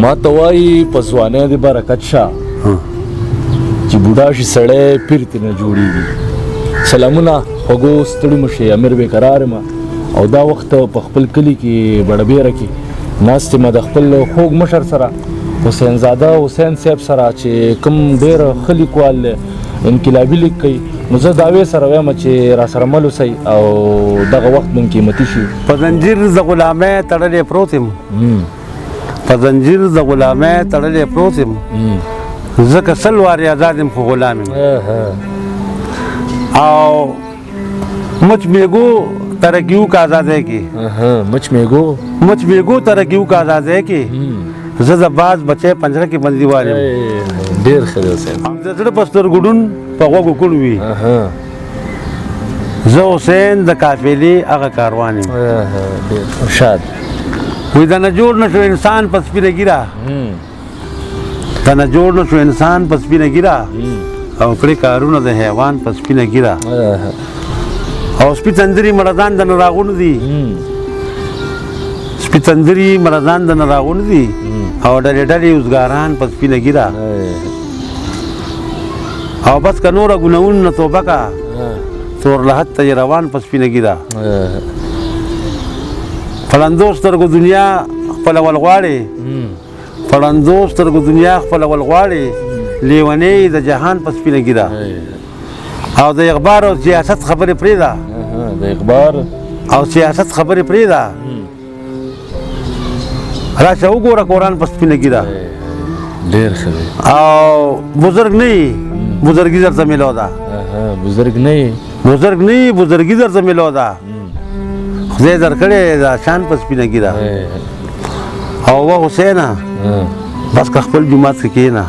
ما ته وایي په ځوانۍ د برکت شه چې بوډا شي سړی پیر ترې نه جوړېږي. سلامونه خوږو ستړي مه شئ، امیر بېقرار یم او دا وخت په خپل کلي کې بډبیره کې ناست یم د خپل خوږ مشر سره حسین زاده حسین صاحب سره چې کوم ډېر ښه لیکوال دی، انقلابي لیک کوي. نو زه دعوې سره وایم چې را سره مل اوسئ او دغه وخت مو قیمتي شي. په زنجیر د غلامۍ تړلی پروت یم، په زنجیر د غلامۍ تړلی پروت یم، ځکه سل وارې ازاد یم خو غلام یم. او مچ میگو ترقیو کا آزادۍ کې، مچ میگو ترقیو کا آزادۍ کې زه د باز بچی پنجره کې بندیوال یم. ډېر ښه دی حسین. د زړه په سترګو ډون په غوږو کوڼ وي، زه حسین د قافلې هغه کاروان یم. شاد وی د نه جوړ نه شو انسان په سپینه ګیره، د نه جوړ نه شو انسان په سپینه ګیره او کړي کارونه د حیوان په سپینه ګیره. او سپي تندري مړدان د نه راغونډ دي، سپي تندري مړدان د نه راغونډ دي او ډلې ډلې اوزګاران په سپینه ګیره. او بس که نوره ګناهونه نه توبه که، تور لحد ته یې روان په سپینه ګیره. پړندو سترګو دنیا خپلول غواړې، پړندو سترګو دنیا خپلول غواړې، لیونۍ د جهان په سپینه ګیره. او د اخبار او سیاست خبرې پرېږده، د اخبار او سیاست خبرې پرېږده، راشه وګوره قرآن په سپینه ګیره. ډېر ښه دی. او بزرګ نه یې، بزرګي درته میلو ده. بزرګ نه یې، بزرګ نه یې، بزرګي درته میلو ده. خدای درکړې دا شان په سپینه ګیره. او و حسینه بس که خپل جومات کې کښېنه،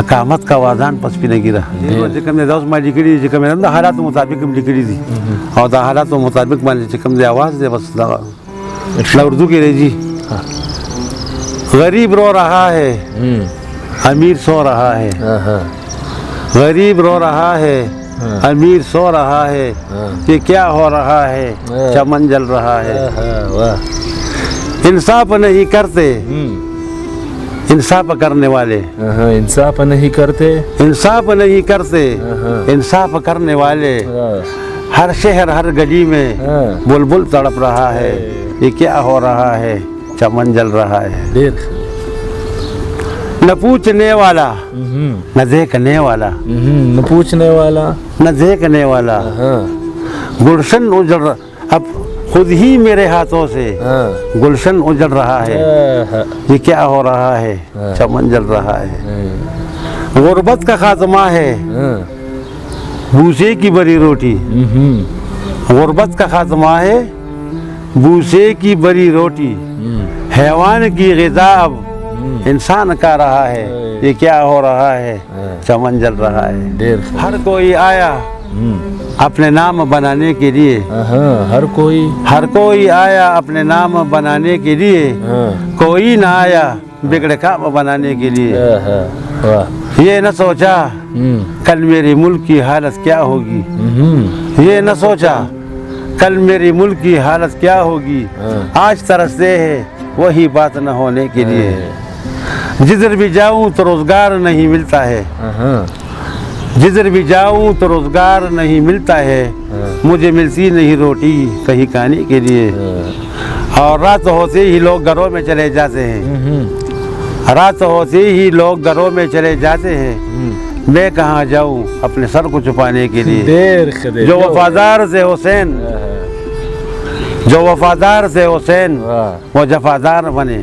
اقامت کا وادان په سپینه ګیره. چې کوم دی دا اوس ما لیکلي دي، چې کوم د حالاتو مطابق هم لیکلي دي، او د حالاتو مطابق باندې چې کوم دی آواز دی بس دغه اردو کې راځي. غریب رو رہا ہے امیر سو رہا ہے، غریب رو رہا ہے امیر سو رہا ہے، یہ کیا ہو رہا ہے چمن جل رہا ہے. انصاف نہیں کرتے انصاف کرنے والے، انصاف نہیں کرتے، انصاف نہیں کرتے انصاف کرنے والے، ہر شہر ہر گلی میں بلبل تڑپ رہا ہے، یہ کیا ہو رہا ہے چمن جل رہا ہے. نہ پوچھنے والا نہ دیکھنے والا، نہ پوچھنے والا نہ دیکھنے والا، گلشن اجڑ اب خود ہی میرے ہاتھوں سے گلشن اجڑ رہا ہے، یہ کیا ہو رہا ہے چمن جل رہا ہے. غربت کا خاتمہ ہے بھوسے کی بری روٹی، غربت کا خاتمہ ہے بھوسے کی بری روٹی، حیوان کی غذا اب انسان کا رہا ہے، یہ کیا ہو رہا ہے چمن جل رہا ہے. ہر کوئی آیا اپنے نام بنانے کے لیے، ہر کوئی آیا اپنے نام بنانے کے لیے، کوئی نہ آیا بگڑے کام بنانے کے لیے. یہ نہ سوچا کل میرے ملک کی حالت کیا ہوگی، یہ نہ سوچا کل میرے ملک کی حالت کیا ہوگی، آج ترستے ہیں وہی بات نہ ہونے کے لیے. جدھر بھی جاؤں تو روزگار نہیں ملتا ہے، جدھر بھی جاؤں تو روزگار نہیں ملتا ہے، مجھے ملتی نہیں روٹی کہیں کھانے کے لیے. اور رات ہوتے ہی لوگ گھروں میں چلے جاتے ہیں، رات ہوتے ہی لوگ گھروں میں چلے جاتے ہیں، میں کہاں جاؤں اپنے سر کو چھپانے کے لیے. جو وفادار سے حسین، جو وفادار سے حسین وہ جفادار بنے،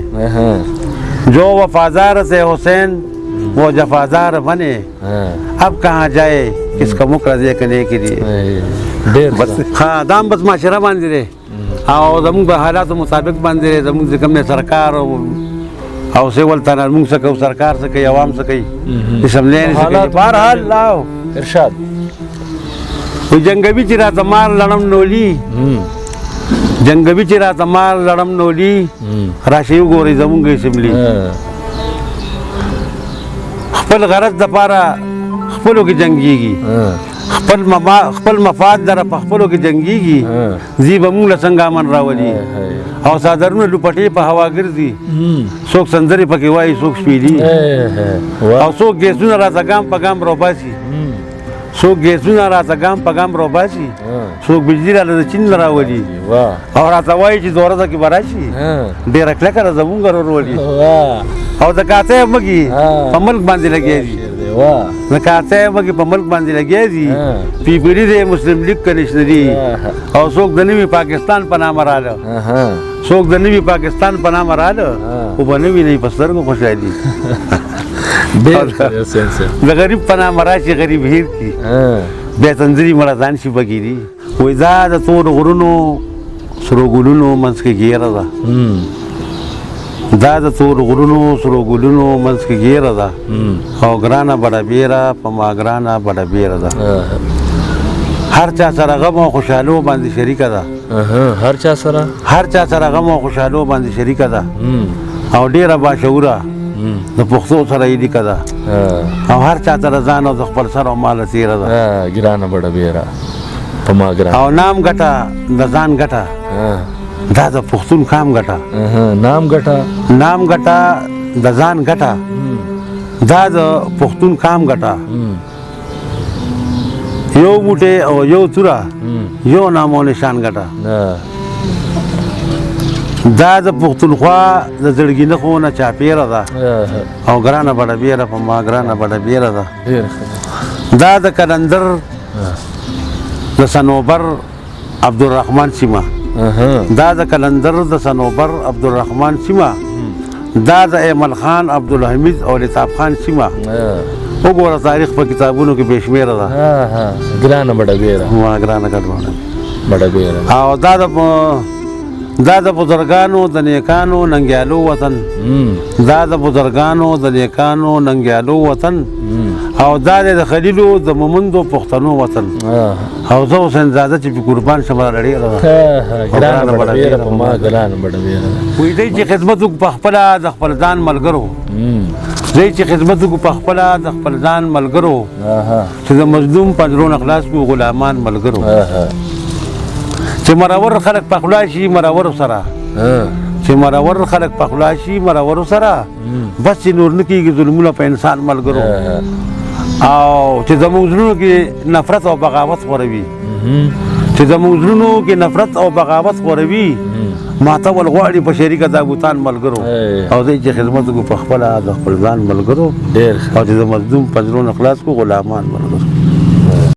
جو وفادار سے حسین وہ جفادار بنے، اب کہاں جائے کس کا مکر دیکھنے کے لیے. ہاں دام بس معاشره باندې دی او زموږ په حالاتو مطابق باندې دی، زموږ چې کوم سرکار او سیول تنه موږ څه کوو، سرکار څه کوي، عوام څه کوي، اسمبلی څه کوي. بهرحال لاو ارشاد وي جنګوي چې راته مار لړم نولي، جنګوي چې راته مار لړم نولي، راشئ وګورئ زموږ اسمبلی. خپل غرض دپاره خپلو کې جنګېږي، خپل مفاد در په خپلو کې جنګيږي زی به موږ له څنګه امن راولي او څادرونه لوپټې په هوا ګرځي څوک سندرې پکې وایي څوک شپېلي او څوک ګیسونه راته ګام په ګام روباسي څوک ګیسونه راته ګام په ګام روباسي څوک بجلي راله د چین راولي او راته وایي چې دوه ورځه کې به راشي ډېره کلکه را زمونږ رورولي او د کاته مګي په ملک باندې لګیا دي د کاته مګي په ملک باندې لګیا دي پیپړي دی مسلم لیگ کمشنري او څوک د نوي پاکستان په نامه رااله څوک د نوي پاکستان په نامه رااله خو به نوي نه په سترګو خوشحالي د غریب په نامه راشي غریب هیر کي بیا تندري مړه ځان شي بګیري وایي دا د تور غرونو سرو ګلونو منځ کې ګیره ده دا د تور غرونو سرو ګلونو منځ کې ګیره ده او ګرانه بډه بیره په ما ګرانه بډه بیره ده هر چا سره غم او خوشحالو باندې شریکه ده هر چا سره غم او خوشحالو باندې شریکه ده او ډیره باشعوره د پښتو سره یې لیکه ده او هر چا ته د ځان او د خپل سر او مال تیره ده ګرانه بډه بیره په ما ګرانه او نام ګټه د ځان ګټه دا د پښتون کام ګټه نام ګټه د ځان ګټه دا د پښتون کام ګټه یو بوټی او یو توره یو نام او نشان ګټه دا د پښتونخوا د زړګي نښو نه چاپېره ده او ګرانه بډه بیره په ما ګرانه بډه بیره ده دا د کلندر د صنوبر عبدالرحمن سیمه دا د کلندر د صنوبر عبدالرحمن سیمه دا د ایمل خان عبدالحمید او لطاف خان سیمه وګوره تاریخ په کتابونو کې بې شمېره ده ګرانه بډه بیره ما ګرانه بډه بیره او دا د بزرګانو د نیکانو ننګیالو وطن دا د بزرګانو د نیکانو ننګیالو وطن او دا د خلیلو د مومندو پښتنو وطن او زه حسین زاده چې په قربان شم راډېره ده ګرانه بډه بیره په ما ګرانه بډه بیره وایي دی چې خدمت وکړو په خپله د خپل ځان ملګرو دی چې خدمت وکړو په خپله د خپل ځان ملګرو چې د مظلوم پنجرونه خلاص کړو غلامان ملګرو چې مرور خلک پخلا شي مرور سره چې مرور خلک پخلا شي مرور سره بس چې نور نه کېږي ظلمونه په انسان ملګرو او چې زموږ زړونو کې نفرت او بغاوت خوروي چې زموږ زړونو کې نفرت او بغاوت خوروي ماتول غواړي په شریکه د بوتان ملګرو او دی چې خدمت وکړو په خپله د خپل ځان ملګرو او چې د مظلوم پنجرونه خلاص کړو غلامان ملګرو